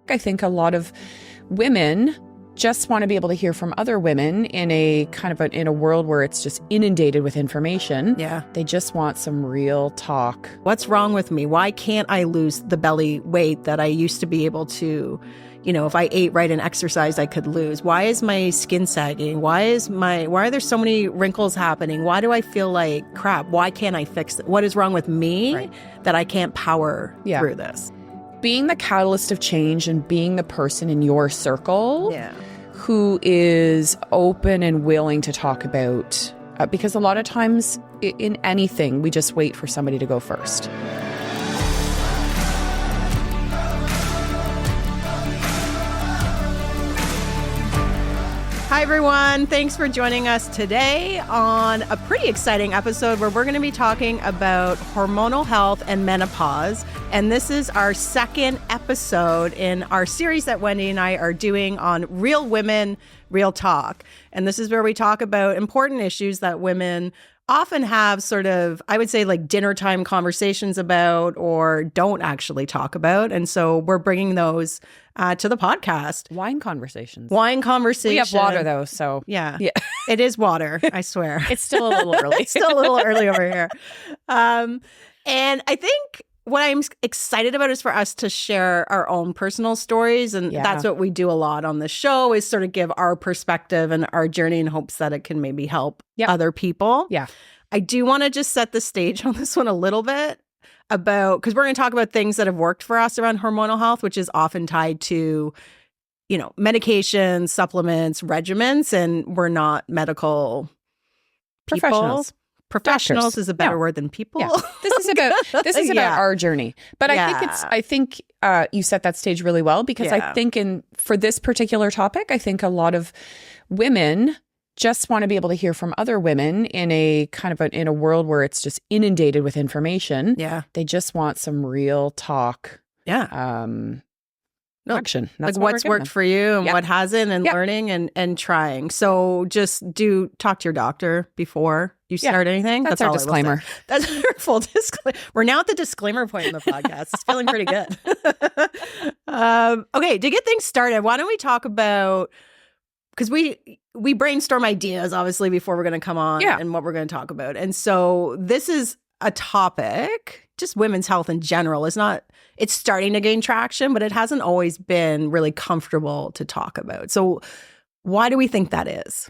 I think a lot of women just want to be able to hear from other women in a in a world where it's just inundated with information. Yeah. They just want some real talk. What's wrong with me? Why can't I lose the belly weight that I used to be able to, if I ate right and exercised, I could lose? Why is my skin sagging? Why are there so many wrinkles happening? Why do I feel like crap? Why can't I fix it? What is wrong with me that I can't power through this? Being the catalyst of change and being the person in your circle who is open and willing to talk about, because a lot of times in anything, we just wait for somebody to go first. Hi, everyone. Thanks for joining us today on a pretty exciting episode where we're going to be talking about hormonal health and menopause. And this is our second episode in our series that Wendy and I are doing on Real Women, Real Talk. And this is where we talk about important issues that women often have sort of, I would say, like dinner time conversations about or don't actually talk about. And so we're bringing those to the podcast. Wine conversations. We have water, though, so. Yeah. It is water, I swear. It's still a little early. It's still a little early over here. And I think what I'm excited about is for us to share our own personal stories. And that's what we do a lot on the show, is sort of give our perspective and our journey in hopes that it can maybe help other people. Yeah. I do want to just set the stage on this one a little bit because we're going to talk about things that have worked for us around hormonal health, which is often tied to, medications, supplements, regimens, and we're not medical people. Professionals Doctors. is a better word than people. Yeah. This is about our journey. But I think you set that stage really well, because I think for this particular topic, I think a lot of women just want to be able to hear from other women in a in a world where it's just inundated with information. Yeah. They just want some real talk. Yeah. Action. That's like what's worked for you and what hasn't, and learning and trying. So just talk to your doctor before you start anything. That's our disclaimer. That's our full disclaimer. We're now at the disclaimer point in the podcast. It's feeling pretty good. Okay, to get things started, why don't we talk about, because we brainstorm ideas, obviously, before we're going to come on and what we're going to talk about. And so this is a topic, just women's health in general, it's starting to gain traction, but it hasn't always been really comfortable to talk about. So why do we think that is?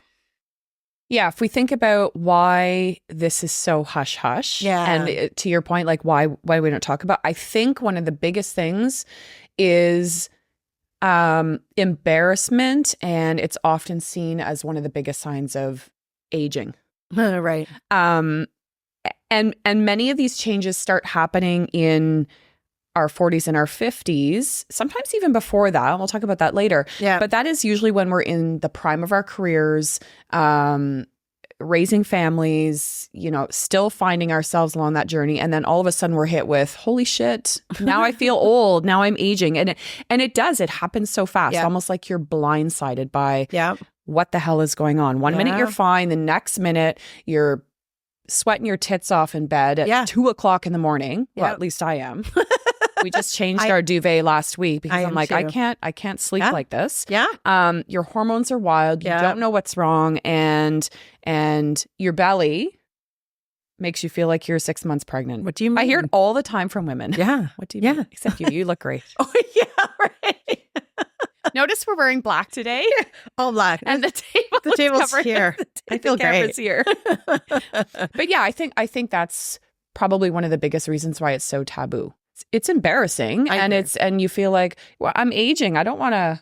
Yeah, if we think about why this is so hush-hush, and to your point, like why we don't talk about, I think one of the biggest things is embarrassment, and it's often seen as one of the biggest signs of aging. Right. And many of these changes start happening in our 40s and our 50s, sometimes even before that. And we'll talk about that later. Yeah. But that is usually when we're in the prime of our careers, raising families, still finding ourselves along that journey. And then all of a sudden we're hit with, holy shit, now I feel old. Now I'm aging. And it happens so fast, almost like you're blindsided by what the hell is going on. One minute you're fine. The next minute you're sweating your tits off in bed at 2 o'clock in the morning. Well, at least I am. We just changed our duvet last week because I'm like, too. I can't sleep like this. Yeah. Your hormones are wild. You don't know what's wrong. And your belly makes you feel like you're 6 months pregnant. What do you mean? I hear it all the time from women. Yeah. What do you mean? Except you look great. Oh, yeah, right. Notice we're wearing black today. All black. And the table's here. I feel great. Here. But yeah, I think that's probably one of the biggest reasons why it's so taboo. It's embarrassing, and you feel like, well, I'm aging. I don't want to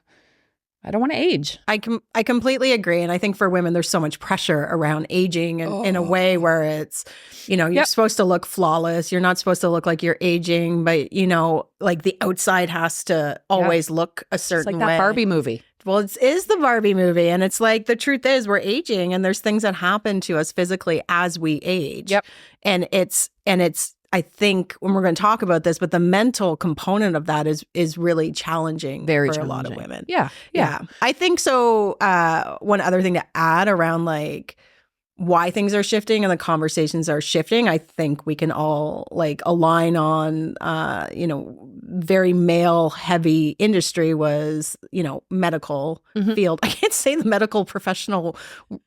age. I completely agree. And I think for women, there's so much pressure around aging, and in a way where it's, you're supposed to look flawless. You're not supposed to look like you're aging, but like the outside has to always look a certain way. It's like that Barbie movie. Well, it is the Barbie movie. And it's like, the truth is we're aging, and there's things that happen to us physically as we age. Yep. And it's, I think when we're going to talk about this, but the mental component of that is really challenging for a lot of women. Yeah. I think so. One other thing to add around like why things are shifting and the conversations are shifting. I think we can all like align on, very male heavy industry was, medical field. I can't say the medical professional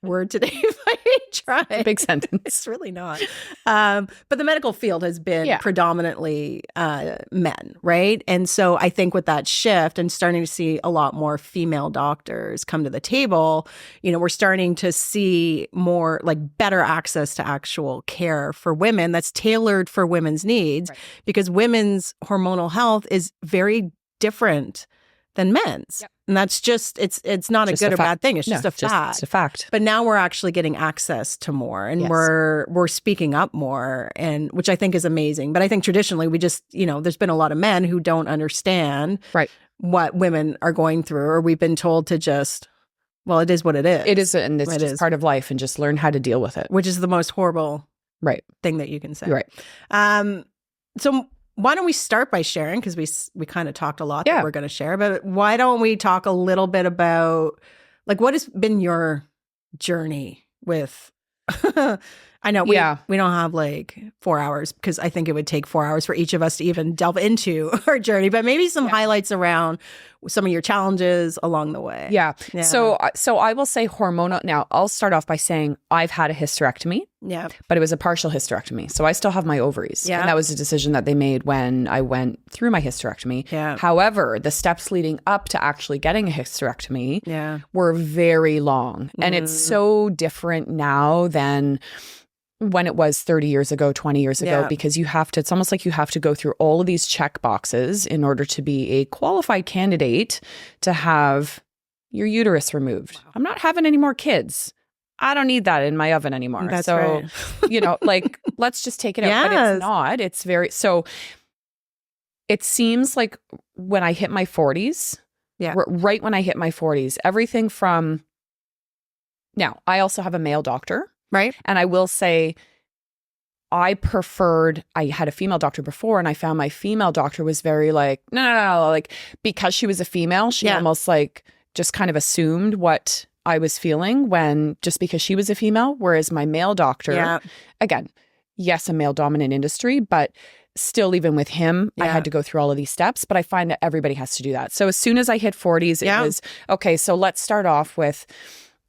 word today if I try. It's a big sentence. It's really not. But the medical field has been predominantly men, right? And so I think with that shift and starting to see a lot more female doctors come to the table, we're starting to see more like better access to actual care for women that's tailored for women's needs, because women's hormonal health is very different than men's. Yep. And that's just, it's not a good or bad thing. It's just a fact. It's a fact. But now we're actually getting access to more, and we're speaking up more, and which I think is amazing. But I think traditionally we just, there's been a lot of men who don't understand what women are going through, or we've been told to just, well, it is what it is. It is, and it's just part of life, and just learn how to deal with it. Which is the most horrible thing that you can say. Right. So why don't we start by sharing, because we kind of talked a lot that we're going to share, but why don't we talk a little bit about like what has been your journey with I know we don't have like 4 hours, because I think it would take 4 hours for each of us to even delve into our journey, but maybe some highlights around some of your challenges along the way. Yeah. So I will say hormonal. Now I'll start off by saying I've had a hysterectomy. Yeah. But it was a partial hysterectomy. So I still have my ovaries. Yeah. And that was a decision that they made when I went through my hysterectomy. Yeah. However, the steps leading up to actually getting a hysterectomy were very long. And it's so different now than when it was 30 years ago, 20 years ago, because it's almost like you have to go through all of these check boxes in order to be a qualified candidate to have your uterus removed. Wow. I'm not having any more kids. I don't need that in my oven anymore. That's so, right. Let's just take it out. But it's not. It's so it seems like when I hit my 40s, right when I hit my 40s, everything from now, I also have a male doctor. Right. And I will say I had a female doctor before, and I found my female doctor was very like, no. Like, because she was a female, she almost like just kind of assumed what I was feeling just because she was a female. Whereas my male doctor, again, yes, a male dominant industry, but still, even with him, I had to go through all of these steps. But I find that everybody has to do that. So as soon as I hit 40s, it was, okay, so let's start off with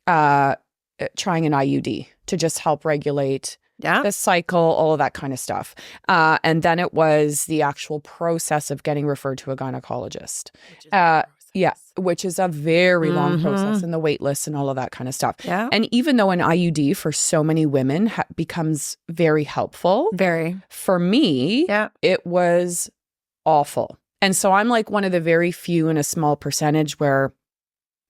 trying an IUD to just help regulate the cycle, all of that kind of stuff. And then it was the actual process of getting referred to a gynecologist. Which is a very long process, and the wait list and all of that kind of stuff. Yeah. And even though an IUD for so many women becomes very helpful, for me, it was awful. And so I'm like one of the very few in a small percentage where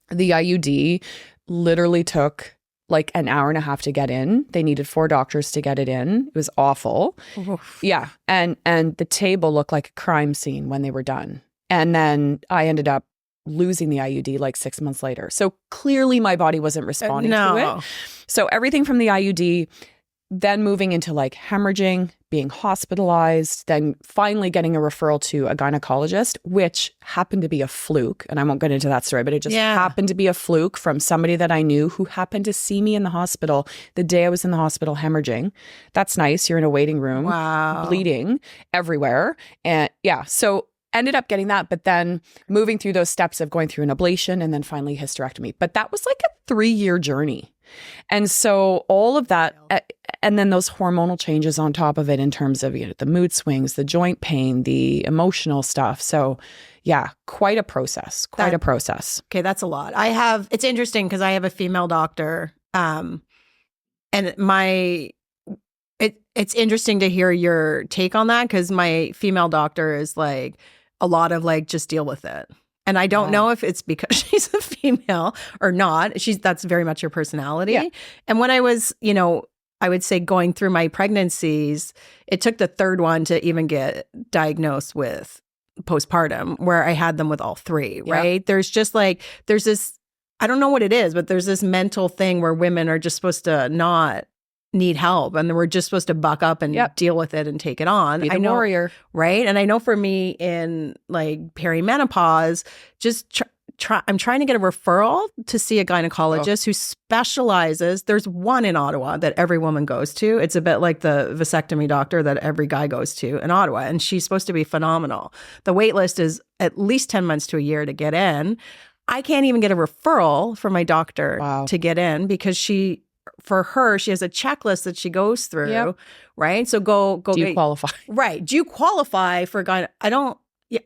the IUD literally took like an hour and a half to get in. They needed 4 doctors to get it in. It was awful. Oof. Yeah. And the table looked like a crime scene when they were done. And then I ended up losing the IUD like 6 months later. So clearly my body wasn't responding to it. So everything from the IUD, then moving into like hemorrhaging, being hospitalized, then finally getting a referral to a gynecologist, which happened to be a fluke. And I won't get into that story, but it just happened to be a fluke from somebody that I knew who happened to see me in the hospital the day I was in the hospital hemorrhaging. That's nice. You're in a waiting room, bleeding everywhere. And so ended up getting that, but then moving through those steps of going through an ablation and then finally hysterectomy. But that was like a 3-year journey. And so all of that, and then those hormonal changes on top of it in terms of the mood swings, the joint pain, the emotional stuff. So quite a process, a process. Okay, that's a lot. It's interesting because I have a female doctor, and it's interesting to hear your take on that, because my female doctor is like a lot of like, just deal with it. And I don't know if it's because she's a female or not. That's very much her personality. Yeah. And when I was, I would say going through my pregnancies, it took the 3rd one to even get diagnosed with postpartum, where I had them with all 3, right? Yep. There's this, I don't know what it is, but there's this mental thing where women are just supposed to not need help, and we're just supposed to buck up and deal with it and take it on. Be the warrior. Right? And I know for me in like perimenopause, just I'm trying to get a referral to see a gynecologist who specializes. There's one in Ottawa that every woman goes to. It's a bit like the vasectomy doctor that every guy goes to in Ottawa. And she's supposed to be phenomenal. The wait list is at least 10 months to a year to get in. I can't even get a referral from my doctor to get in because for her, she has a checklist that she goes through, right? So go. Do you qualify? Right. Do you qualify for gyne? I don't.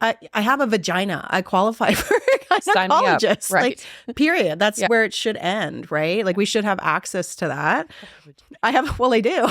I have a vagina. I qualify for a gynecologist. Right. Like, period. That's where it should end, right? Like, we should have access to that. I do.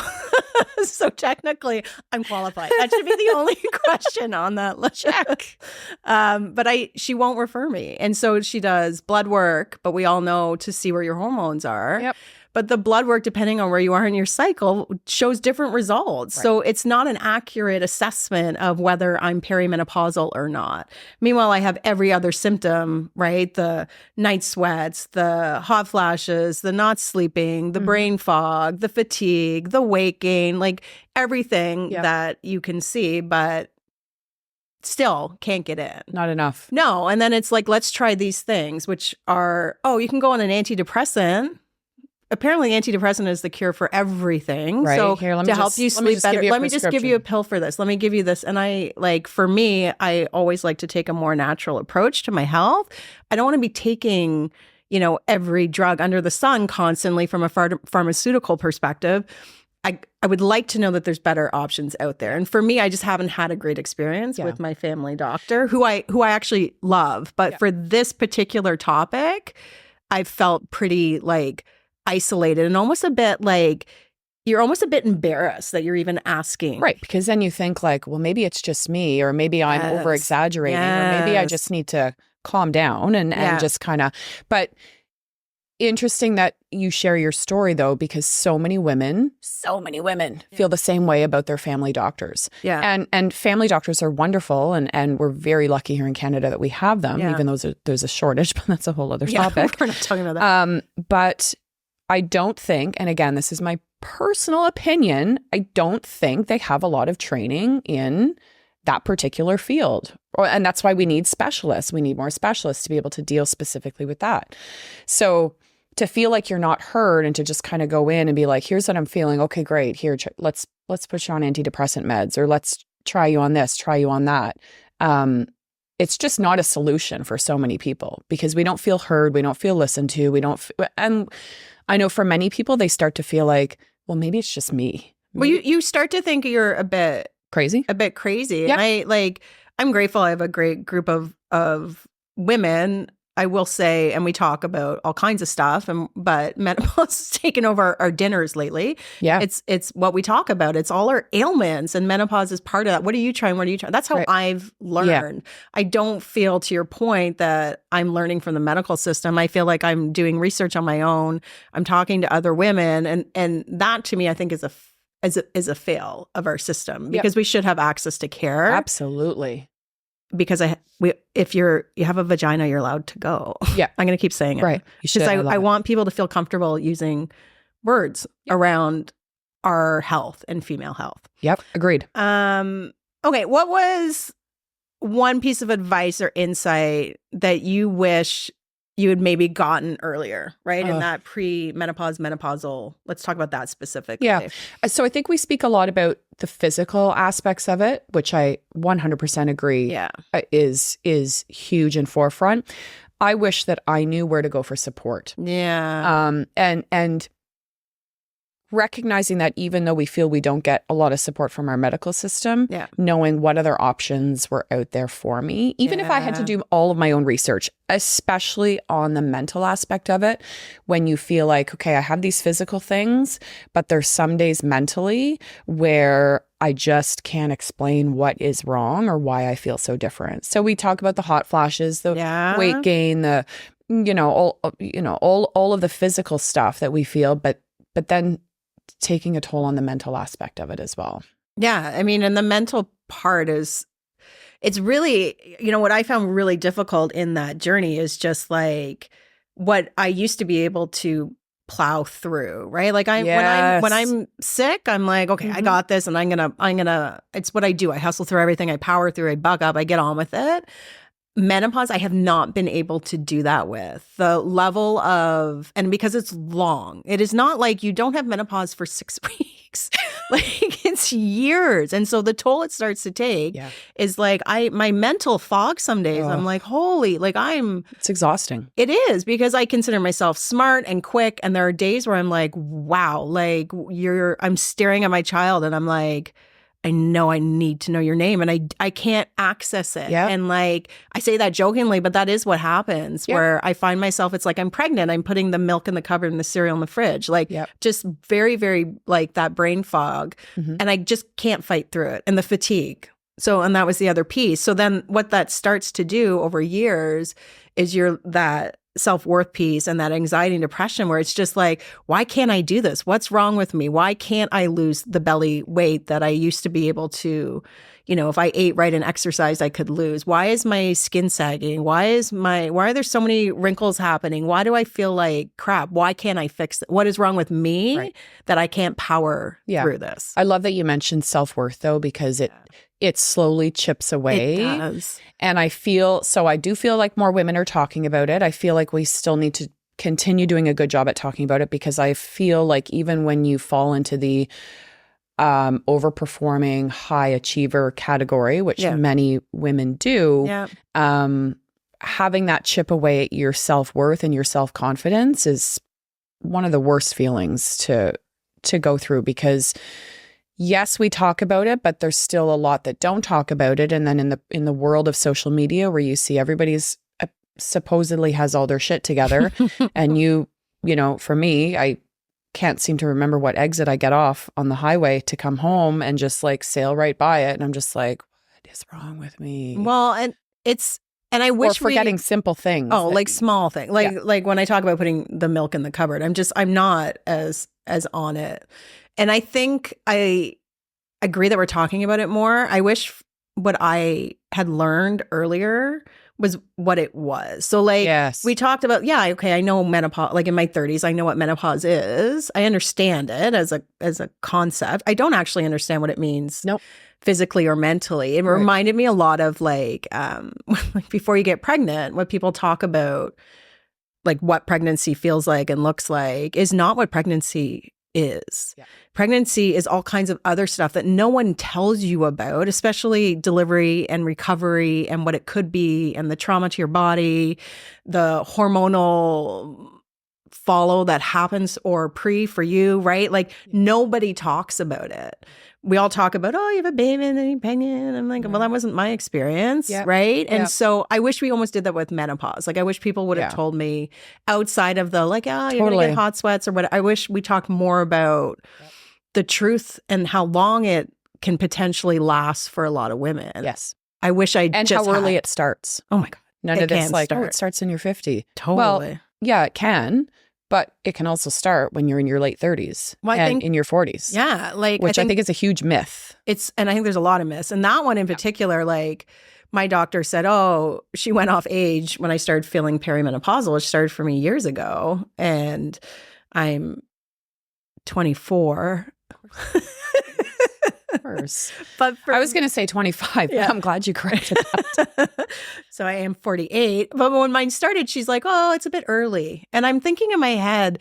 So technically, I'm qualified. That should be the only question on that list. Check. But she won't refer me. And so she does blood work, but we all know to see where your hormones are. Yep. But the blood work, depending on where you are in your cycle, shows different results. Right. So it's not an accurate assessment of whether I'm perimenopausal or not. Meanwhile, I have every other symptom, right? The night sweats, the hot flashes, the not sleeping, the brain fog, the fatigue, the weight gain, like everything that you can see, but still can't get in. Not enough. No. And then it's like, let's try these things, which are, you can go on an antidepressant. Apparently, antidepressant is the cure for everything. Right. So Here, to help you sleep better, let me just give you a pill for this. Let me give you this. And for me, I always like to take a more natural approach to my health. I don't want to be taking, every drug under the sun constantly from a pharmaceutical perspective. I would like to know that there's better options out there. And for me, I just haven't had a great experience with my family doctor, who I actually love. But for this particular topic, I felt pretty isolated and almost a bit you're almost a bit embarrassed that you're even asking. Right. Because then you think well, maybe it's just me, or maybe I'm over exaggerating, or maybe I just need to calm down and just kind of, but interesting that you share your story though, because so many women feel the same way about their family doctors. Yeah. And family doctors are wonderful. And we're very lucky here in Canada that we have them, even though there's a shortage, but that's a whole other topic. We're not talking about that. But I don't think, and again, this is my personal opinion, I don't think they have a lot of training in that particular field. And that's why we need specialists. We need more specialists to be able to deal specifically with that. So to feel like you're not heard and to just kind of go in and be like, here's what I'm feeling. Okay, great. Here, let's put you on antidepressant meds, or let's try you on this, try you on that. It's just not a solution for so many people because we don't feel heard. We don't feel listened to. And I know for many people, they start to feel like, well, maybe it's just me. Well, you start to think you're a bit crazy. Yeah. And I'm grateful. I have a great group of women, I will say, and we talk about all kinds of stuff. But menopause has taken over our dinners lately. Yeah, it's what we talk about. It's all our ailments, and menopause is part of that. What are you trying? That's how I've learned. Yeah. I don't feel, to your point, that I'm learning from the medical system. I feel like I'm doing research on my own. I'm talking to other women, and that to me, I think is a fail of our system because we should have access to care. Absolutely. Because if you have a vagina, you're allowed to go. Yeah. I'm going to keep saying it. Right. Because I want people to feel comfortable using words around our health and female health. Yep. Agreed. Okay. What was one piece of advice or insight that you wish you had maybe gotten earlier, right? In that pre-menopause, menopausal. Let's talk about that specifically. Yeah. So I think we speak a lot about the physical aspects of it, which I 100% agree is huge and forefront. I wish that I knew where to go for support. Yeah. And recognizing that even though we feel we don't get a lot of support from our medical system, knowing what other options were out there for me, even if I had to do all of my own research, especially on the mental aspect of it, when you feel like, okay, I have these physical things, but there's some days mentally where I just can't explain what is wrong or why I feel so different. So we talk about the hot flashes, the weight gain, the, all of the physical stuff that we feel, but then taking a toll on the mental aspect of it as well. Yeah. I mean, and the mental part it's really, what I found really difficult in that journey is just what I used to be able to plow through, right? When I'm sick, I'm like, okay, I got this, and I'm gonna, it's what I do. I hustle through everything. I power through, I buck up, I get on with it. menopause, I have not been able to do that with. The level of, and because it's long, it is not like you don't have menopause for 6 weeks. Like it's years. And so the toll it starts to take is like my mental fog some days. I'm like, holy, like it's exhausting. It is, because I consider myself smart and quick. And there are days where I'm like, wow, like I'm staring at my child and I'm like, I know I need to know your name and I can't access it. Yep. And like, I say that jokingly, but that is what happens where I find myself, it's like I'm pregnant. I'm putting the milk in the cupboard and the cereal in the fridge. Like just very, very like that brain fog. And I just can't fight through it, and the fatigue. So, and that was the other piece. So then what that starts to do over years is that self-worth piece and that anxiety and depression where it's just like, why can't I do this? What's wrong with me? Why can't I lose the belly weight that I used to be able to, if I ate right and exercised, I could lose? Why is my skin sagging? Why are there so many wrinkles happening? Why do I feel like crap? Why can't I fix it? What is wrong with me that I can't power through this? I love that you mentioned self-worth though, because it slowly chips away. It does. And I do feel like more women are talking about it. I feel like we still need to continue doing a good job at talking about it, because I feel like even when you fall into the overperforming high achiever category, which many women do, having that chip away at your self-worth and your self-confidence is one of the worst feelings to go through, because yes, we talk about it, but there's still a lot that don't talk about it. And then in the world of social media, where you see everybody's supposedly has all their shit together, and for me, I can't seem to remember what exit I get off on the highway to come home, and just like sail right by it, and I'm just like, what is wrong with me? Well, and I wish forgetting simple things. Oh, like small things, like when I talk about putting the milk in the cupboard, I'm not as on it. And I think I agree that we're talking about it more. I wish what I had learned earlier was what it was. So like we talked about, I know menopause, like in my 30s, I know what menopause is. I understand it as a concept. I don't actually understand what it means physically or mentally. It reminded me a lot of like before you get pregnant, what people talk about, like what pregnancy feels like and looks like, is not what pregnancy is. Pregnancy is all kinds of other stuff that no one tells you about, especially delivery and recovery and what it could be, and the trauma to your body, the hormonal follow that happens or pre for you, right? Like nobody talks about it. We all talk about, oh, you have a baby and then you're pregnant. I'm like, well, that wasn't my experience, right? And so I wish we almost did that with menopause. Like I wish people would have told me outside of the like, you're going to get hot sweats or what. I wish we talked more about the truth and how long it can potentially last for a lot of women. Yes. I wish I and just how early it starts. Oh my God. None of this like, it starts in your 50. Totally. Well, yeah, it can. But it can also start when you're in your late 30s and in your 40s. Yeah. Like, which I think is a huge myth. And I think there's a lot of myths. And that one in particular, like my doctor said, oh, she went off age when I started feeling perimenopausal, which started for me years ago. And I'm 24. But I was going to say 25. Yeah. I'm glad you corrected that. So I am 48. But when mine started, she's like, oh, it's a bit early. And I'm thinking in my head,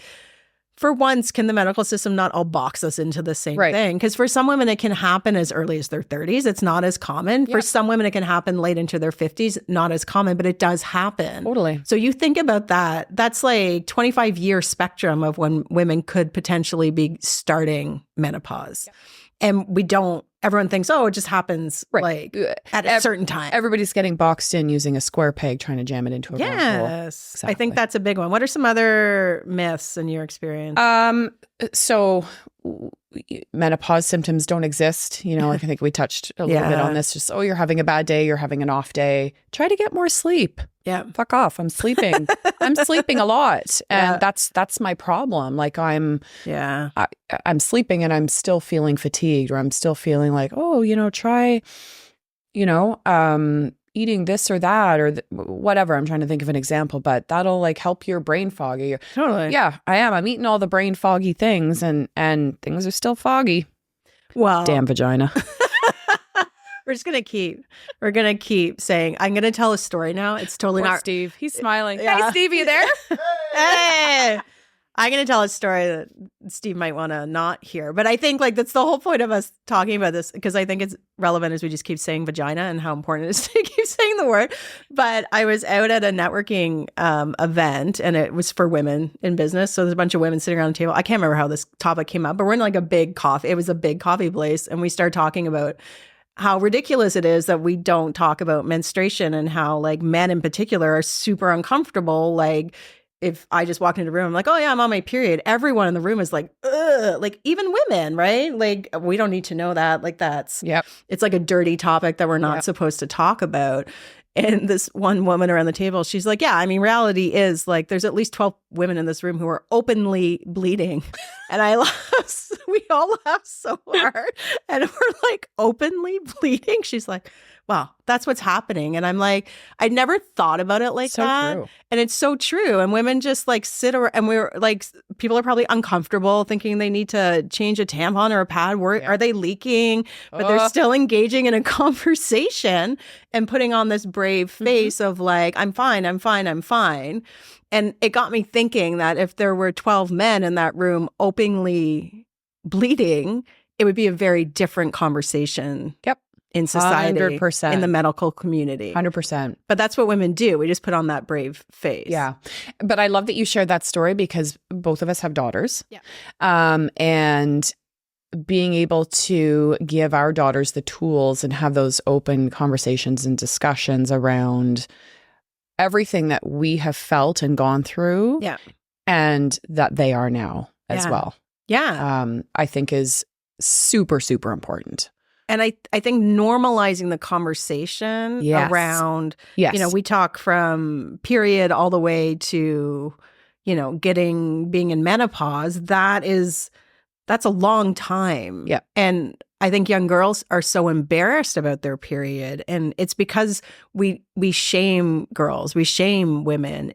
for once, can the medical system not all box us into the same thing? Because for some women, it can happen as early as their 30s. It's not as common. Yeah. For some women, it can happen late into their 50s. Not as common, but it does happen. Totally. So you think about that. That's like 25-year spectrum of when women could potentially be starting menopause. Yeah. And everyone thinks, oh, it just happens like at a certain time. Everybody's getting boxed in using a square peg, trying to jam it into a round hole. Yes. Exactly. I think that's a big one. What are some other myths in your experience? So menopause symptoms don't exist. I think we touched a little bit on this. Just, you're having a bad day, you're having an off day. Try to get more sleep. Yeah. Fuck off. I'm sleeping. I'm sleeping a lot. And that's my problem. Like I'm sleeping and I'm still feeling fatigued, or I'm still feeling like, try, eating this or that or whatever. I'm trying to think of an example, but that'll like help your brain foggy. Totally. Yeah, I am. I'm eating all the brain foggy things and things are still foggy. Well, damn vagina. we're gonna keep saying, I'm gonna tell a story now. It's totally Poor not Steve. He's smiling. Yeah. Hey, Steve, you there? Hey, I'm gonna tell a story that Steve might want to not hear. But I think like that's the whole point of us talking about this, because I think it's relevant as we just keep saying vagina and how important it is to keep saying the word. But I was out at a networking event, and it was for women in business. So there's a bunch of women sitting around the table. I can't remember how this topic came up, but we're in like a big coffee. It was a big coffee place, and we started talking about how ridiculous it is that we don't talk about menstruation, and how like men in particular are super uncomfortable. Like if I just walk into a room, I'm like, oh yeah, I'm on my period. Everyone in the room is like, ugh, like even women, right? Like we don't need to know that. Like it's like a dirty topic that we're not supposed to talk about. And this one woman around the table, she's like, yeah, I mean, reality is like there's at least 12 women in this room who are openly bleeding. And we all laugh so hard. And we're like, openly bleeding? She's like, wow, that's what's happening. And I'm like, I never thought about it like that. True. And it's so true. And women just like sit around, and we're like, people are probably uncomfortable thinking they need to change a tampon or a pad. Are they leaking? But they're still engaging in a conversation and putting on this brave face of like, I'm fine, I'm fine, I'm fine. And it got me thinking that if there were 12 men in that room openly bleeding, it would be a very different conversation. Yep. In society, 100%. In the medical community. 100%. But that's what women do. We just put on that brave face. Yeah. But I love that you shared that story, because both of us have daughters. Yeah. And being able to give our daughters the tools and have those open conversations and discussions around everything that we have felt and gone through. Yeah. And that they are now as well. Yeah. I think is super, super important. And I think normalizing the conversation around, you know, we talk from period all the way to, you know, being in menopause. That's a long time. Yeah. And I think young girls are so embarrassed about their period. And it's because we shame girls, we shame women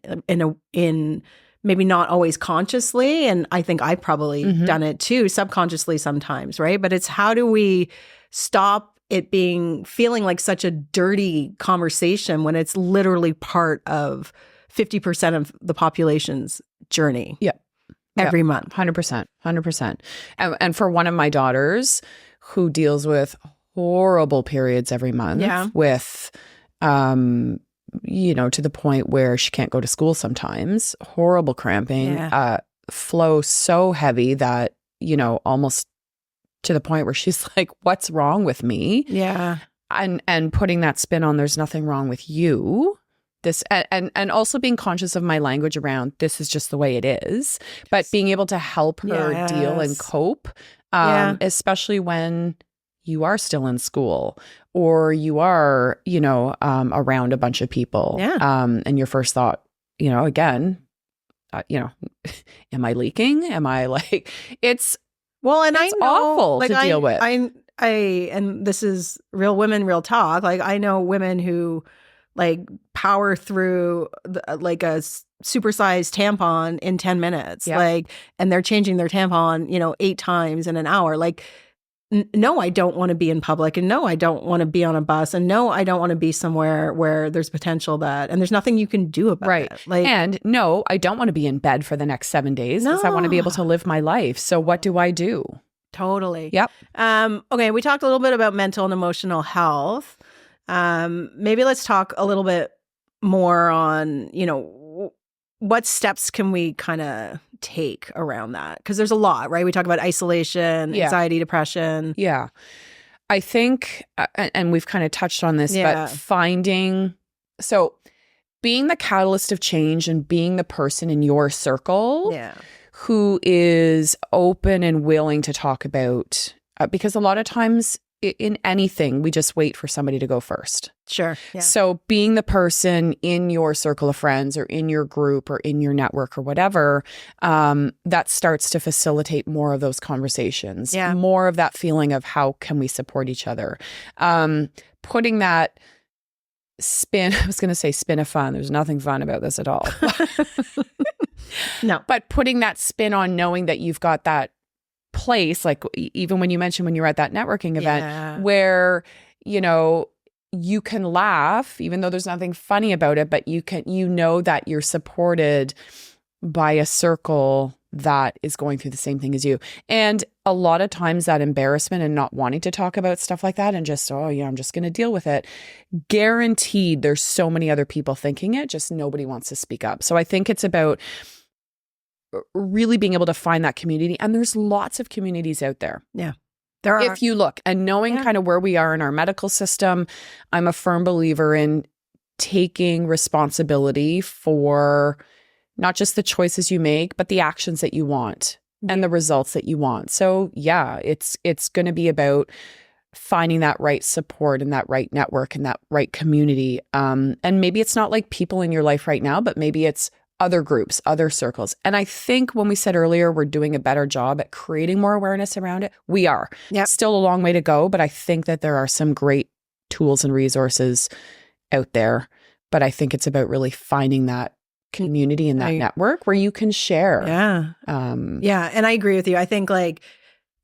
in maybe not always consciously. And I think I've probably done it too, subconsciously sometimes, right? But it's how do we stop it feeling like such a dirty conversation when it's literally part of 50% of the population's journey. Yeah. Every month. 100%. 100%. And for one of my daughters who deals with horrible periods every month with, you know, to the point where she can't go to school sometimes, horrible cramping, flow so heavy that, you know, almost to the point where she's like, what's wrong with me? Yeah. And putting that spin on, there's nothing wrong with you. This and also being conscious of my language around this is just the way it is, but being able to help her deal and cope, especially when you are still in school or you are, you know, around a bunch of people. And your first thought, you know, again, you know, am I leaking? Am I like, it's awful to deal with. And this is real women, real talk. Like I know women who like power through like a supersized tampon in 10 minutes, like, and they're changing their tampon, you know, 8 times in an hour. Like, no, I don't want to be in public, and no, I don't want to be on a bus, and no, I don't want to be somewhere where there's potential that, and there's nothing you can do about it. Like, and no, I don't want to be in bed for the next 7 days because I want to be able to live my life. So what do I do? Totally. Yep. Okay, we talked a little bit about mental and emotional health. Maybe let's talk a little bit more on, you know, what steps can we kind of take around that? Because there's a lot, right? We talk about isolation, anxiety, depression. Yeah. I think, and we've kind of touched on this, but being the catalyst of change and being the person in your circle who is open and willing to talk about, because a lot of times in anything, we just wait for somebody to go first. Sure. Yeah. So being the person in your circle of friends or in your group or in your network or whatever, that starts to facilitate more of those conversations, more of that feeling of how can we support each other. Putting that spin, I was going to say spin of fun. There's nothing fun about this at all. No. But putting that spin on knowing that you've got that place, like even when you mentioned when you were at that networking event where you can laugh, even though there's nothing funny about it, but you know that you're supported by a circle that is going through the same thing as you. And a lot of times that embarrassment and not wanting to talk about stuff like that and just, oh yeah, I'm just going to deal with it. Guaranteed there's so many other people thinking it, just nobody wants to speak up. So I think it's about really being able to find that community. And there's lots of communities out there. Yeah. There are. If you look and knowing kind of where we are in our medical system, I'm a firm believer in taking responsibility for not just the choices you make, but the actions that you want and the results that you want. So yeah, it's going to be about finding that right support and that right network and that right community. And maybe it's not like people in your life right now, but maybe it's other groups, other circles. And I think when we said earlier, we're doing a better job at creating more awareness around it. We are. Yep. Still a long way to go, but I think that there are some great tools and resources out there. But I think it's about really finding that community and that network where you can share. Yeah. Yeah. And I agree with you. I think like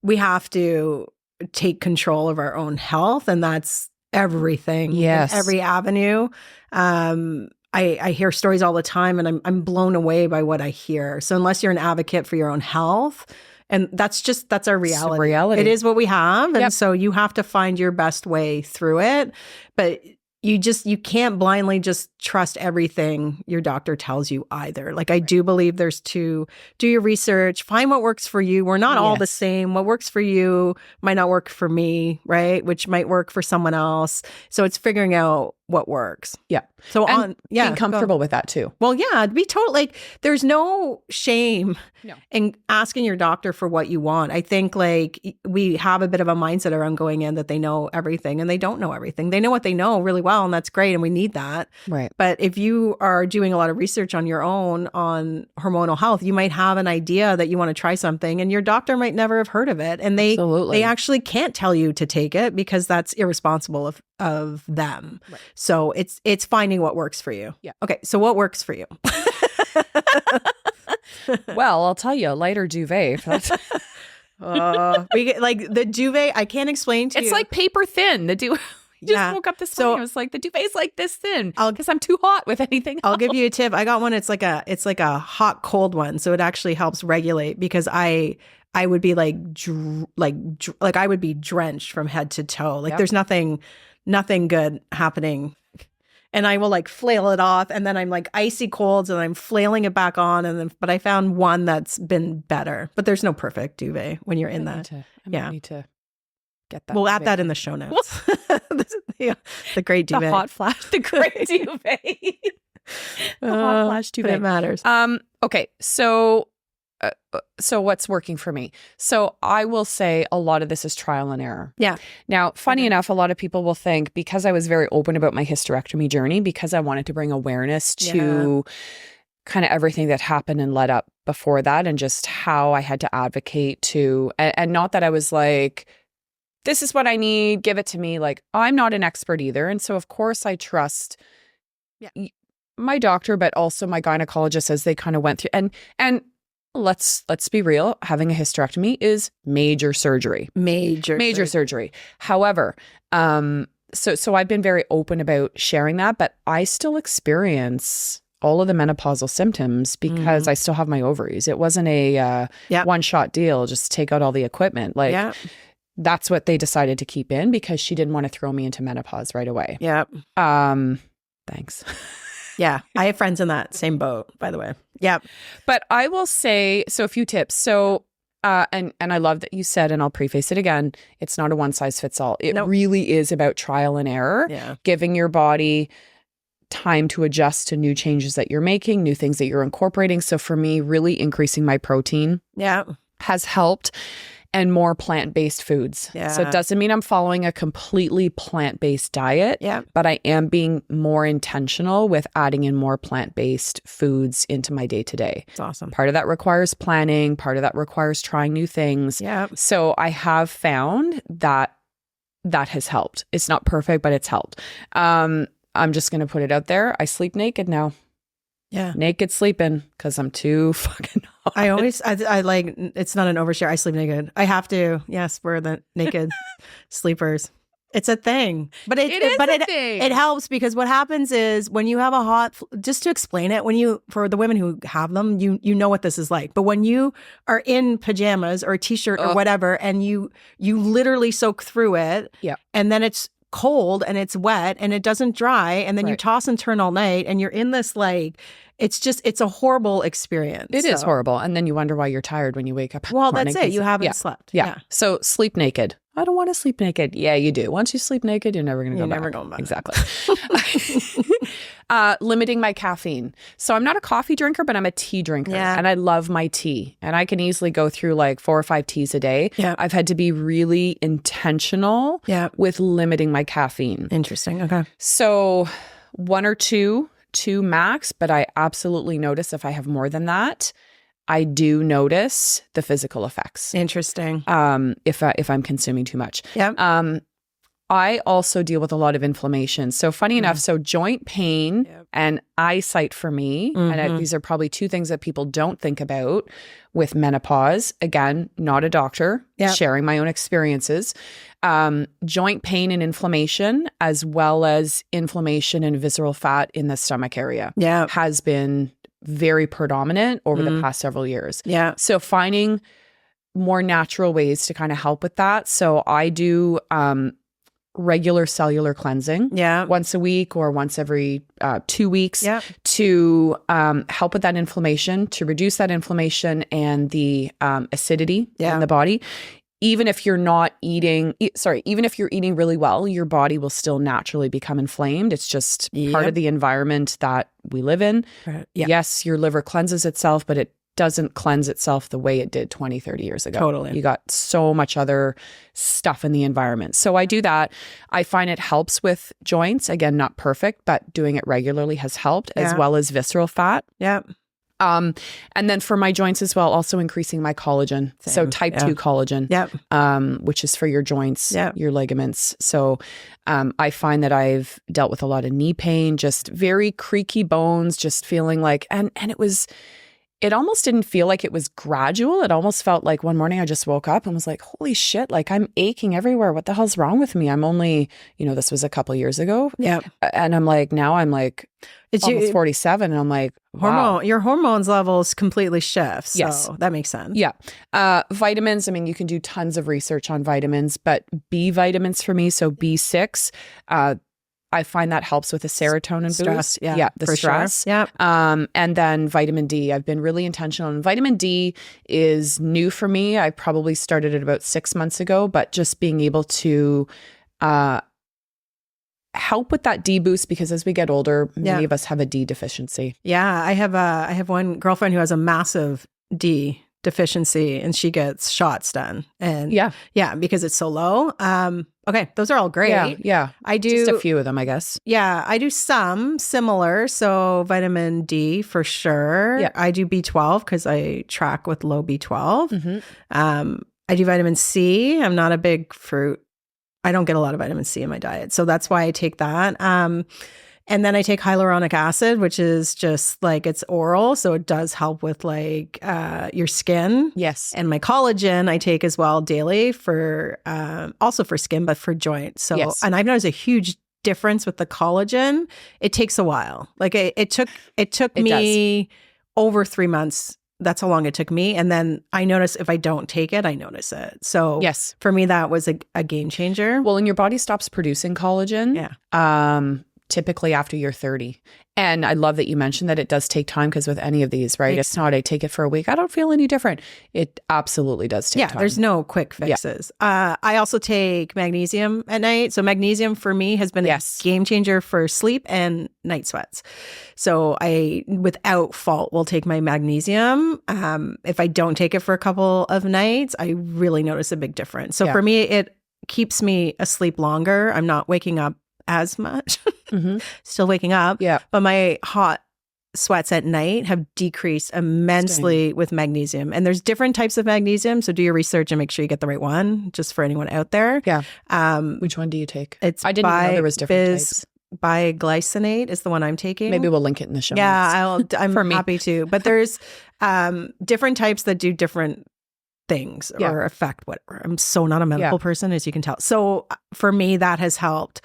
we have to take control of our own health, and that's everything. Yes. Every avenue. I hear stories all the time, and I'm blown away by what I hear. So unless you're an advocate for your own health, and that's our reality. It is what we have. And so you have to find your best way through it. But you can't blindly just trust everything your doctor tells you either. Like I do believe there's do your research, find what works for you. We're not all the same. What works for you might not work for me, right? Which might work for someone else. So it's figuring out what works. Yeah. So being comfortable with that too. Well, yeah, be told like there's no shame in asking your doctor for what you want. I think like we have a bit of a mindset around going in that they know everything, and they don't know everything. They know what they know really well, and that's great, and we need that. Right. But if you are doing a lot of research on your own on hormonal health, you might have an idea that you want to try something, and your doctor might never have heard of it, and they actually can't tell you to take it because that's irresponsible of them. Right. So it's finding what works for you. Yeah. Okay. So what works for you? Well, I'll tell you, a lighter duvet. We get like the duvet. I can't explain to you. It's like paper thin. The duvet. Just woke up this morning. I was like, the duvet's like this thin because I'm too hot with anything else. I'll give you a tip. I got one. It's like a hot cold one, so it actually helps regulate because I would be like I would be drenched from head to toe. Like there's nothing good happening. And I will like flail it off, and then I'm like icy colds, and I'm flailing it back on, but I found one that's been better. But there's no perfect duvet when you're in that. I need to get that. We'll add that in the show notes. The great duvet. The hot flash. The great duvet. The hot flash duvet. But it matters. Okay. So what's working for me? So I will say a lot of this is trial and error. Yeah. Now, funny enough, a lot of people will think because I was very open about my hysterectomy journey, because I wanted to bring awareness to kind of everything that happened and led up before that, and just how I had to advocate to, and not that I was like, this is what I need, give it to me. Like, I'm not an expert either. And so of course I trust my doctor, but also my gynecologist as they kind of went through, and let's be real, having a hysterectomy is major surgery. Major surgery. However, so I've been very open about sharing that, but I still experience all of the menopausal symptoms because I still have my ovaries. It wasn't a one-shot deal, just take out all the equipment. Like that's what they decided to keep in because she didn't want to throw me into menopause right away. Yep. Thanks. Yeah, I have friends in that same boat, by the way. Yeah. But I will say, so a few tips. So, and I love that you said, and I'll preface it again, it's not a one size fits all. It really is about trial and error, giving your body time to adjust to new changes that you're making, new things that you're incorporating. So for me, really increasing my protein has helped. And more plant-based foods. Yeah. So it doesn't mean I'm following a completely plant-based diet, but I am being more intentional with adding in more plant-based foods into my day-to-day. That's awesome. Part of that requires planning. Part of that requires trying new things. Yeah. So I have found that has helped. It's not perfect, but it's helped. I'm just going to put it out there. I sleep naked now. Yeah. Naked sleeping because I'm too fucking hot. I like, it's not an overshare. I sleep naked. I have to. Yes, we're the naked sleepers. It's a thing. But It is a thing. It helps because what happens is when you have a just to explain it, for the women who have them, you know what this is like. But when you are in pajamas or a t-shirt or whatever, and you literally soak through it, and then it's cold and it's wet and it doesn't dry, and then you toss and turn all night, and you're in this it's a horrible experience. It is horrible. And then you wonder why you're tired when you wake up. Well, that's it. You haven't slept. Yeah. So sleep naked. I don't want to sleep naked. Yeah, you do. Once you sleep naked, you're never going to go back. You're never going back. Exactly. Limiting my caffeine. So I'm not a coffee drinker, but I'm a tea drinker. Yeah. And I love my tea. And I can easily go through like 4 or 5 teas a day. Yeah. I've had to be really intentional with limiting my caffeine. Interesting. Okay. So 1 or 2 max, but I absolutely notice if I have more than that, I do notice the physical effects. Interesting. If I'm consuming too much. Yeah. I also deal with a lot of inflammation. So funny enough, so joint pain and eyesight for me, and these are probably 2 things that people don't think about with menopause. Again, not a doctor, sharing my own experiences. Joint pain and inflammation, as well as inflammation and visceral fat in the stomach area, has been very predominant over the past several years. Yeah. So finding more natural ways to kind of help with that. So I do regular cellular cleansing once a week or once every 2 weeks to help with that inflammation, to reduce that inflammation and the acidity in the body. Even if you're not eating, even if you're eating really well, your body will still naturally become inflamed. It's just part of the environment that we live in. Right. Yes, your liver cleanses itself, but it doesn't cleanse itself the way it did 20, 30 years ago. Totally. You got so much other stuff in the environment. So I do that. I find it helps with joints. Again, not perfect, but doing it regularly has helped, as well as visceral fat. Yeah. And then for my joints as well, also increasing my collagen. Same. So type 2 collagen, which is for your joints, your ligaments. So I find that I've dealt with a lot of knee pain, just very creaky bones, just feeling like, and it almost didn't feel like it was gradual. It almost felt like one morning I just woke up and was like, holy shit, like I'm aching everywhere. What the hell's wrong with me? I'm only, this was a couple of years ago. Yeah. And I'm like, now I'm like, it's almost 47. And I'm like, wow. Your hormones levels completely shift. So yes. That makes sense. Yeah. Vitamins, I mean, you can do tons of research on vitamins, but B vitamins for me, so B6, I find that helps with the serotonin boost. Yeah, the stress. Sure. Yeah. And then vitamin D. I've been really intentional. And vitamin D is new for me. I probably started it about 6 months ago, but just being able to help with that D boost, because as we get older, many of us have a D deficiency. Yeah. I have one girlfriend who has a massive D deficiency and she gets shots done. And because it's so low. Okay, those are all great. Yeah. I do just a few of them, I guess. Yeah, I do some similar. So vitamin D for sure. Yeah. I do B12 because I track with low B12. I do vitamin C. I'm not a big fruit. I don't get a lot of vitamin C in my diet. So that's why I take that. And then I take hyaluronic acid, which is just like it's oral. So it does help with like your skin. Yes. And my collagen I take as well daily for also for skin, but for joints. So, and I've noticed a huge difference with the collagen. It takes a while. Like it took me over 3 months. That's how long it took me. And then I notice if I don't take it, I notice it. So for me, that was a game changer. Well, and your body stops producing collagen. Yeah. Typically after you're 30. And I love that you mentioned that it does take time, because with any of these, right? It's not, I take it for a week, I don't feel any different. It absolutely does take time. Yeah, there's no quick fixes. I also take magnesium at night. So magnesium for me has been a game changer for sleep and night sweats. So I, without fault, will take my magnesium. If I don't take it for a couple of nights, I really notice a big difference. So for me, it keeps me asleep longer. I'm not waking up as much. Still waking up. Yeah. But my hot sweats at night have decreased immensely with magnesium. And there's different types of magnesium. So do your research and make sure you get the right one, just for anyone out there. Yeah. Which one do you take? I didn't know there was different types. Biglycinate is the one I'm taking. Maybe we'll link it in the show notes. Yeah, I'm happy to. But there's different types that do different things or affect whatever. I'm so not a medical person, as you can tell. So for me, that has helped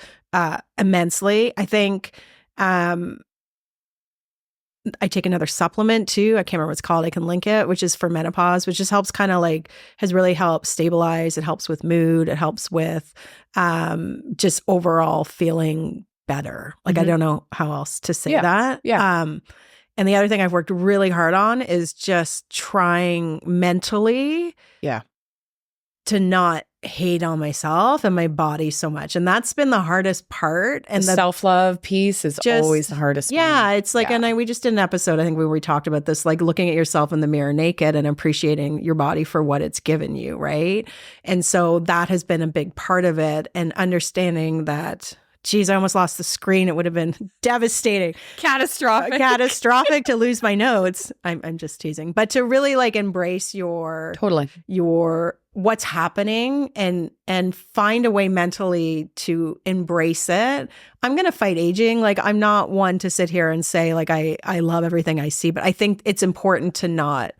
immensely. I think I take another supplement too. I can't remember what it's called. I can link it, which is for menopause, which just helps kind of like, has really helped stabilize. It helps with mood. It helps with just overall feeling better. Like, I don't know how else to say that. Yeah. And the other thing I've worked really hard on is just trying mentally to not hate on myself and my body so much. And that's been the hardest part. And the self-love piece is always the hardest one. It's like, and we just did an episode, I think, where we talked about this, like looking at yourself in the mirror naked and appreciating your body for what it's given you, right? And so that has been a big part of it. And understanding that, geez, I almost lost the screen. It would have been devastating. Catastrophic to lose my notes. I'm just teasing. But to really like embrace your what's happening and find a way mentally to embrace it. I'm going to fight aging. Like, I'm not one to sit here and say like I love everything I see, but I think it's important to not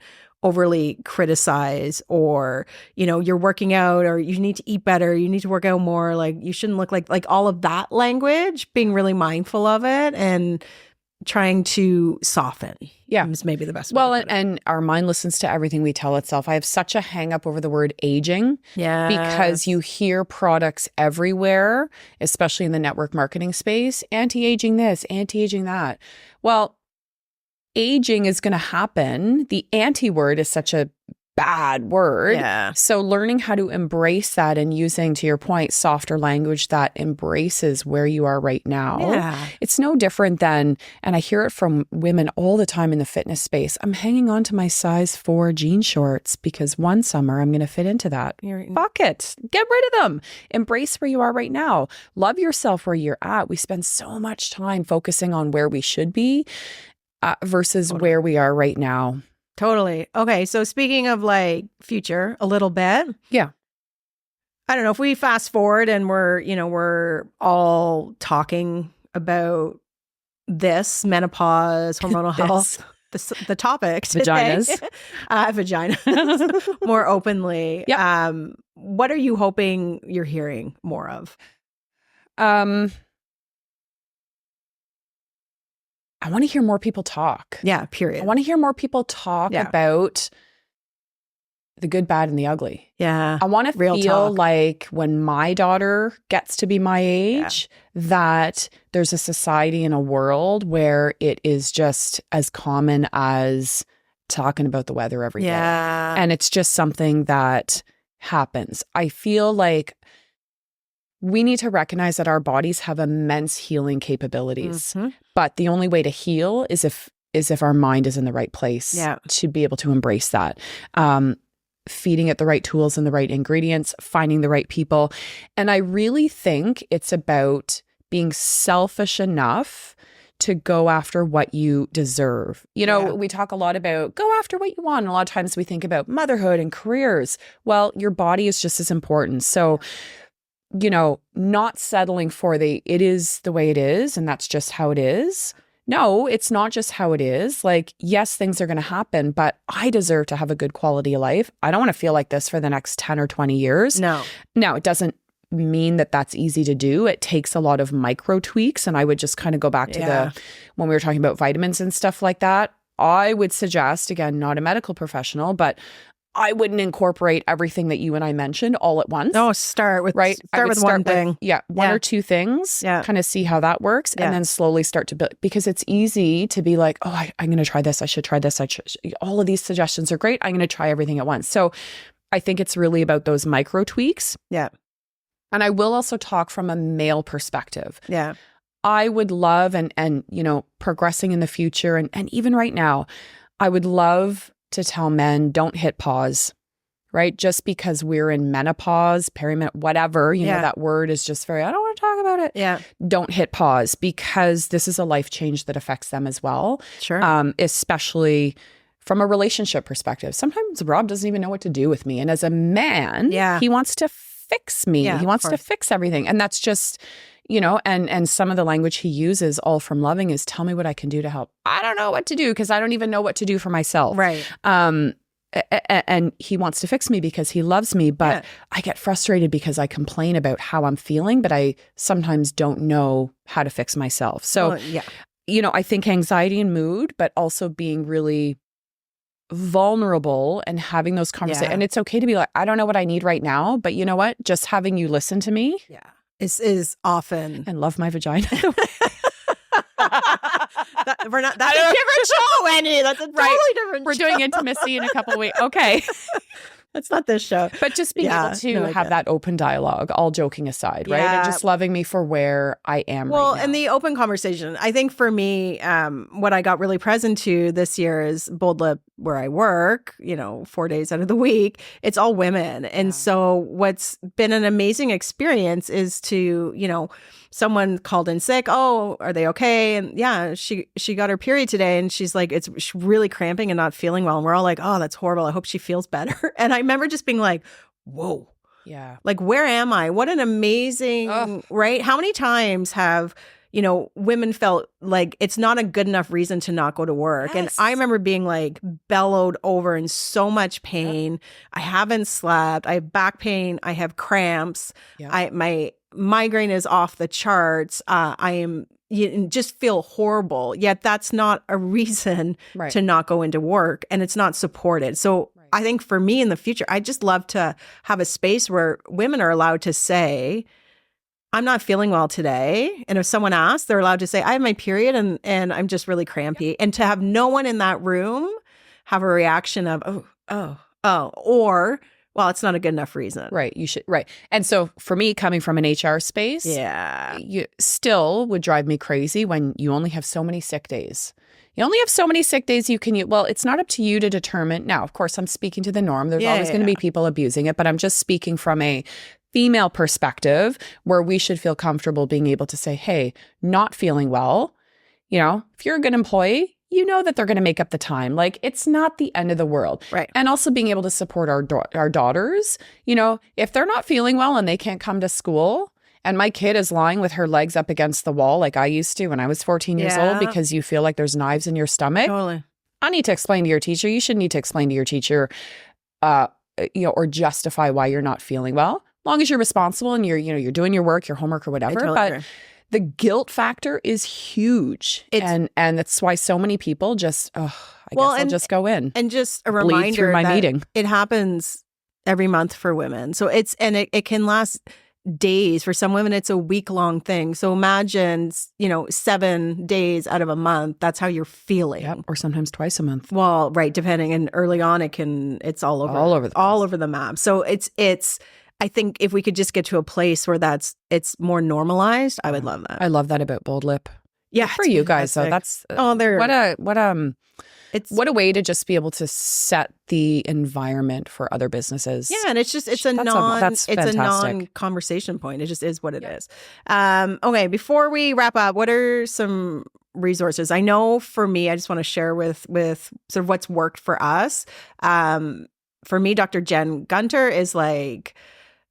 overly criticize, or, you know, you're working out, or you need to eat better, you need to work out more, like you shouldn't look like all of that language, being really mindful of it and trying to soften. Is maybe the best way. Well, and our mind listens to everything we tell itself. I have such a hang up over the word aging. Because you hear products everywhere, especially in the network marketing space, anti-aging this, anti-aging that. Well, aging is going to happen. The anti-word is such a bad word. So learning how to embrace that and using, to your point, softer language that embraces where you are right now. It's no different than, and I hear it from women all the time in the fitness space, I'm hanging on to my size 4 jean shorts because one summer I'm going to fit into that. Fuck it. Get rid of them. Embrace where you are right now. Love yourself where you're at. We spend so much time focusing on where we should be versus where we are right now. Totally. Okay. So speaking of like future a little bit. I don't know, if we fast forward and we're all talking about this menopause, hormonal health, the topic today. Vaginas more openly. What are you hoping you're hearing more of? I want to hear more people talk. Period. I want to hear more people talk about the good, bad, and the ugly. I want to feel like when my daughter gets to be my age, that there's a society and a world where it is just as common as talking about the weather every day. And it's just something that happens. I feel like we need to recognize that our bodies have immense healing capabilities. But the only way to heal is if our mind is in the right place to be able to embrace that. Feeding it the right tools and the right ingredients, finding the right people. And I really think it's about being selfish enough to go after what you deserve. You know, we talk a lot about go after what you want. And a lot of times we think about motherhood and careers. Well, your body is just as important. So, you know, not settling for it is the way it is and that's just how it is. No, it's not just how it is. Like, yes, things are going to happen, but I deserve to have a good quality of life. I don't want to feel like this for the next 10 or 20 years. Now, it doesn't mean that that's easy to do. It takes a lot of micro tweaks. And I would just kind of go back to when we were talking about vitamins and stuff like that. I would suggest, again, not a medical professional, but I wouldn't incorporate everything that you and I mentioned all at once. Start with one thing. One or two things. Kind of see how that works, and then slowly start to build. Because it's easy to be like, oh, I'm going to try this. I should try this. All of these suggestions are great. I'm going to try everything at once. So I think it's really about those micro tweaks. And I will also talk from a male perspective. I would love, and you know, progressing in the future, and even right now, I would love to tell men, don't hit pause, right? Just because we're in menopause, whatever, you know, that word is just I don't want to talk about it. Don't hit pause, because this is a life change that affects them as well. Especially from a relationship perspective. Sometimes Rob doesn't even know what to do with me. And as a man, he wants to fix me. He wants to fix everything. And that's just, you know, and some of the language he uses, all from loving, is tell me what I can do to help. I don't know what to do because I don't even know what to do for myself. and he wants to fix me because he loves me, but I get frustrated because I complain about how I'm feeling, but I sometimes don't know how to fix myself. So, I think anxiety and mood, but also being really vulnerable and having those conversations. And it's okay to be like, I don't know what I need right now, but you know what? Just having you listen to me is often. And love my vagina. We're not. That's a different show, Wendy. That's a totally different. We're doing intimacy in a couple of weeks. Okay, that's not this show. But just being able to have that open dialogue, all joking aside, right? And just loving me for where I am. Well, right now. And the open conversation. I think for me, what I got really present to this year is Bold Lip, where I work. 4 days out of the week, it's all women, and so what's been an amazing experience is to someone called in sick. Oh, are they okay? And she got her period today, and she's like, she's really cramping and not feeling well. And we're all like, oh, that's horrible. I hope she feels better. And I remember just being like, whoa, like, where am I? What an amazing, right? How many times have women felt like it's not a good enough reason to not go to work? And I remember being like bellowed over in so much pain. I haven't slept. I have back pain. I have cramps. My migraine is off the charts. You just feel horrible. Yet that's not a reason to not go into work, and it's not supported. So I think for me in the future, I just love to have a space where women are allowed to say, I'm not feeling well today. And if someone asks, they're allowed to say, I have my period and I'm just really crampy. And to have no one in that room have a reaction of, or, well, it's not a good enough reason. Right. You should. Right. And so for me, coming from an HR space, you still would drive me crazy when you only have so many sick days. You only have so many sick days you can use. Well, it's not up to you to determine. Now, of course, I'm speaking to the norm. There's always going to be people abusing it, but I'm just speaking from a female perspective where we should feel comfortable being able to say, hey, not feeling well. If you're a good employee, that they're going to make up the time. Like, it's not the end of the world. Right. And also being able to support our daughters. If they're not feeling well and they can't come to school, and my kid is lying with her legs up against the wall like I used to when I was 14 years old because you feel like there's knives in your stomach. Totally. I need to explain to your teacher. You should need to explain to your teacher, or justify why you're not feeling well. As long as you're responsible and you're doing your work, your homework or whatever. Totally agree. The guilt factor is huge. And that's why so many people just, I guess I'll just go in. And just a bleed reminder through my that meeting. It happens every month for women. So it can last days. For some women, it's a week-long thing. So imagine, 7 days out of a month, that's how you're feeling. Yep. Or sometimes twice a month. Well, right, depending. And early on, it's all over the map. So it's I think if we could just get to a place where it's more normalized, I would love that. I love that about Bold Lip. Yeah, for you guys. So that's what a way to just be able to set the environment for other businesses. Yeah, and it's a non-conversation point. It just is what it is. Okay, before we wrap up, what are some resources? I know for me, I just want to share with sort of what's worked for us. For me, Dr. Jen Gunter is like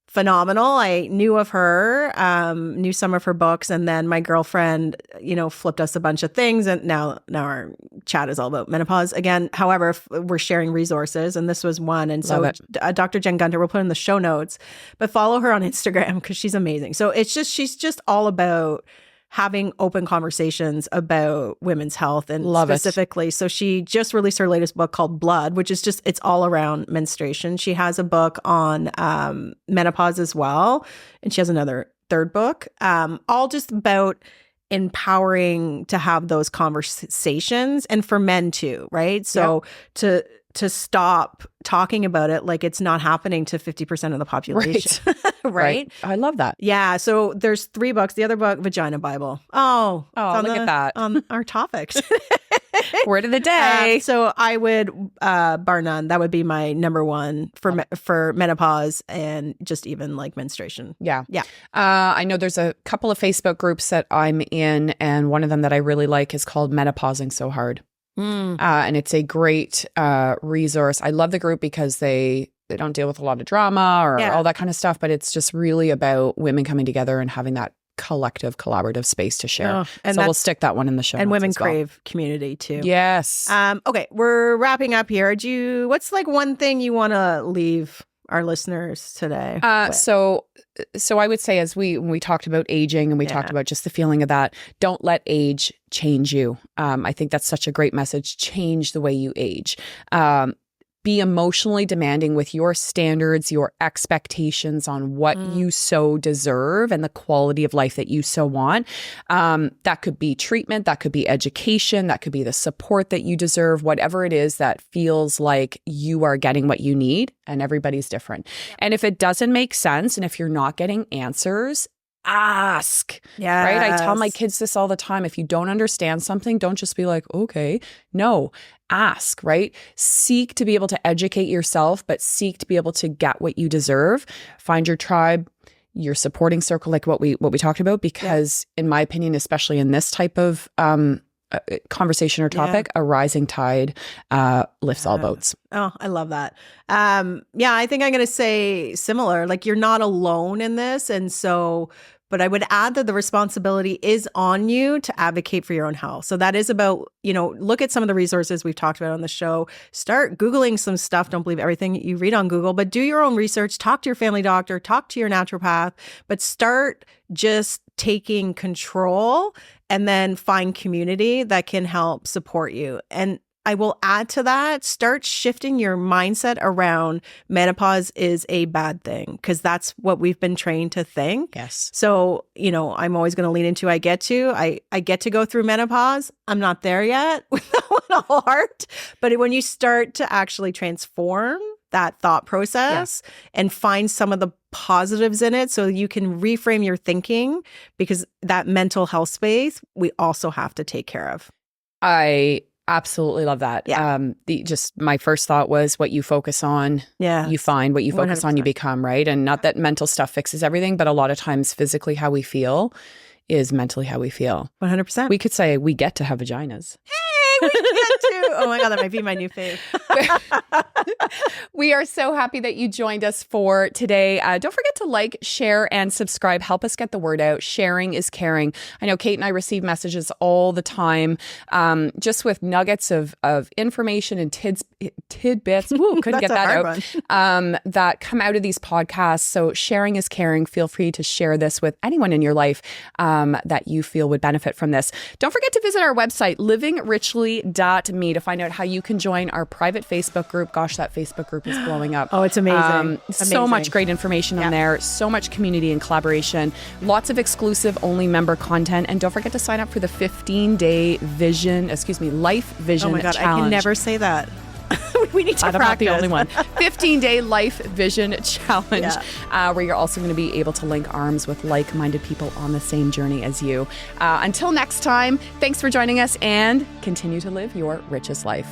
phenomenal. I knew of her, knew some of her books, and then my girlfriend, flipped us a bunch of things, and now our chat is all about menopause again. However, we're sharing resources, and this was one. And so Dr. Jen Gunter, we'll put in the show notes, but follow her on Instagram because she's amazing. So she's just all about having open conversations about women's health and specifically. So she just released her latest book called Blood, which is it's all around menstruation. She has a book on menopause as well. And she has another third book, all just about empowering to have those conversations, and for men too, right? So to stop talking about it like it's not happening to 50% of the population. Right? I love that. Yeah. So there's 3 books. The other book, Vagina Bible. Oh, look at that. On our topics. Word of the day. So I would, bar none, that would be my number one for menopause and just even like menstruation. Yeah. I know there's a couple of Facebook groups that I'm in, and one of them that I really like is called Menopausing So Hard. And it's a great resource. I love the group because they don't deal with a lot of drama or all that kind of stuff, but it's just really about women coming together and having that collective, collaborative space to share. Oh, and so we'll stick that one in the show and notes women as well. crave community too. Yes. Okay, we're wrapping up here. What's like one thing you want to leave our listeners today? So I would say, as when we talked about aging and we talked about just the feeling of that, don't let age change you. I think that's such a great message. Change the way you age. Be emotionally demanding with your standards, your expectations on what you so deserve and the quality of life that you so want. That could be treatment, that could be education, that could be the support that you deserve, whatever it is that feels like you are getting what you need, and everybody's different. And if it doesn't make sense and if you're not getting answers, ask. Yeah. Right? I tell my kids this all the time. If you don't understand something, don't just be like, okay. No, ask, right? Seek to be able to educate yourself, but seek to be able to get what you deserve. Find your tribe, your supporting circle, like what we talked about, because in my opinion, especially in this type of conversation or topic, a rising tide lifts all boats. Oh, I love that. I think I'm going to say similar, like you're not alone in this. And so, but I would add that the responsibility is on you to advocate for your own health. So that is about, look at some of the resources we've talked about on the show. Start Googling some stuff. Don't believe everything you read on Google, but do your own research. Talk to your family doctor, talk to your naturopath, but start just taking control and then find community that can help support you. And I will add to that, start shifting your mindset around menopause is a bad thing, because that's what we've been trained to think. Yes. So, I'm always going to lean into I get to go through menopause. I'm not there yet with that one whole heart. But when you start to actually transform that thought process and find some of the positives in it so you can reframe your thinking, because that mental health space we also have to take care of. I absolutely love that. Yeah. My first thought was what you focus on, you find. What you focus 100%. on, you become, right? And not that mental stuff fixes everything, but a lot of times physically how we feel is mentally how we feel. 100%. We could say we get to have vaginas. We get to. Oh my God, that might be my new fave. We are so happy that you joined us for today. Don't forget to like, share, and subscribe. Help us get the word out. Sharing is caring. I know Kate and I receive messages all the time, just with nuggets of information and tidbits. Woo, couldn't get that out. That come out of these podcasts. So sharing is caring. Feel free to share this with anyone in your life that you feel would benefit from this. Don't forget to visit our website, livingritually.me, to find out how you can join our private Facebook group. Gosh, that Facebook group is blowing up. Oh, it's amazing. So much great information on there. So much community and collaboration. Lots of exclusive only member content. And don't forget to sign up for the 15-day Life Vision Challenge. Oh my God, I can never say that. We need to practice. I'm not the only one. 15-day Life Vision Challenge, where you're also going to be able to link arms with like-minded people on the same journey as you. Until next time, thanks for joining us, and continue to live your richest life.